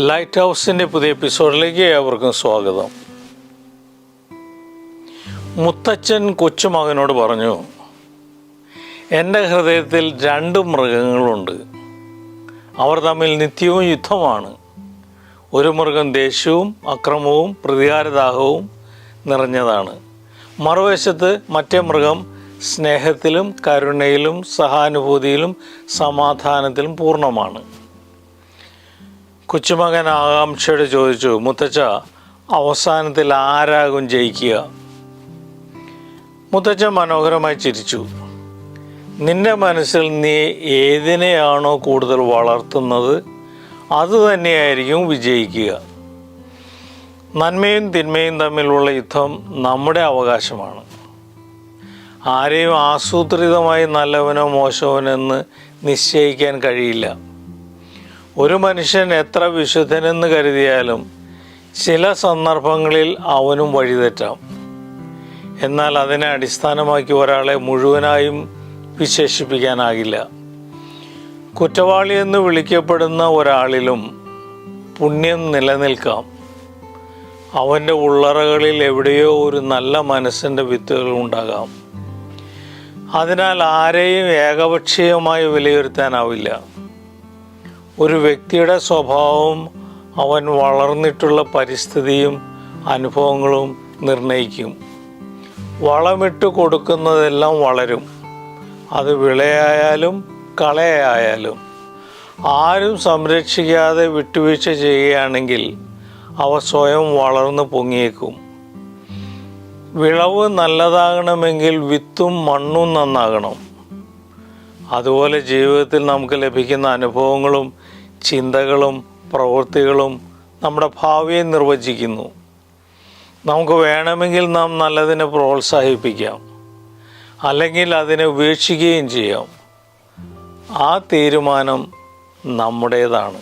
Light ഹൗസിൻ്റെ പുതിയ എപ്പിസോഡിലേക്ക് ഏവർക്കും സ്വാഗതം. മുത്തച്ഛൻ കൊച്ചുമകനോട് പറഞ്ഞു, എൻ്റെ ഹൃദയത്തിൽ 2 മൃഗങ്ങളുണ്ട്. അവർ തമ്മിൽ നിത്യവും യുദ്ധമാണ്. ഒരു മൃഗം ദേഷ്യവും അക്രമവും പ്രതികാരദാഹവും നിറഞ്ഞതാണ്. മറുവശത്ത് മറ്റേ മൃഗം സ്നേഹത്തിലും കരുണയിലും സഹാനുഭൂതിയിലും സമാധാനത്തിലും പൂർണ്ണമാണ്. കൊച്ചുമകൻ ആകാംക്ഷയോടെ ചോദിച്ചു, മുത്തച്ഛ, അവസാനത്തിൽ ആരാകും ജയിക്കുക? മുത്തച്ഛൻ മനോഹരമായി ചിരിച്ചു. നിന്റെ മനസ്സിൽ നീ ഏതിനെയാണോ കൂടുതൽ വളർത്തുന്നത് അതുതന്നെയായിരിക്കും വിജയിക്കുക. നന്മയും തിന്മയും തമ്മിലുള്ള യുദ്ധം നമ്മുടെ അവകാശമാണ്. ആരെയും ആസൂത്രിതമായി നല്ലവനോ മോശവനെന്ന് നിശ്ചയിക്കാൻ കഴിയില്ല. ഒരു മനുഷ്യൻ എത്ര വിശുദ്ധനെന്ന് കരുതിയാലും ചില സന്ദർഭങ്ങളിൽ അവനും വഴിതെറ്റാം. എന്നാൽ അതിനെ അടിസ്ഥാനമാക്കി ഒരാളെ മുഴുവനായും വിശേഷിപ്പിക്കാനാകില്ല. കുറ്റവാളിയെന്ന് വിളിക്കപ്പെടുന്ന ഒരാളിലും പുണ്യം നിലനിൽക്കാം. അവൻ്റെ ഉള്ളറകളിൽ എവിടെയോ ഒരു നല്ല മനസ്സിൻ്റെ വിത്തുകൾ ഉണ്ടാകാം. അതിനാൽ ആരെയും ഏകപക്ഷീയമായി വിലയിരുത്താനാവില്ല. ഒരു വ്യക്തിയുടെ സ്വഭാവം അവൻ വളർന്നിട്ടുള്ള പരിസ്ഥിതിയും അനുഭവങ്ങളും നിർണയിക്കും. വളമിട്ട് കൊടുക്കുന്നതെല്ലാം വളരും. അത് വിളയായാലും കളയായാലും. ആരും സംരക്ഷിക്കാതെ വിട്ടുവീഴ്ച ചെയ്യുകയാണെങ്കിൽ അവ സ്വയം വളർന്നു പൊങ്ങിയേക്കും. വിളവ് നല്ലതാകണമെങ്കിൽ വിത്തും മണ്ണും നന്നാകണം. അതുപോലെ ജീവിതത്തിൽ നമുക്ക് ലഭിക്കുന്ന അനുഭവങ്ങളും ചിന്തകളും പ്രവൃത്തികളും നമ്മുടെ ഭാവിയെ നിർവചിക്കുന്നു. നമുക്ക് വേണമെങ്കിൽ നാം നല്ലതിനെ പ്രോത്സാഹിപ്പിക്കാം, അല്ലെങ്കിൽ അതിനെ ഉപേക്ഷിക്കുകയും ചെയ്യാം. ആ തീരുമാനം നമ്മുടേതാണ്.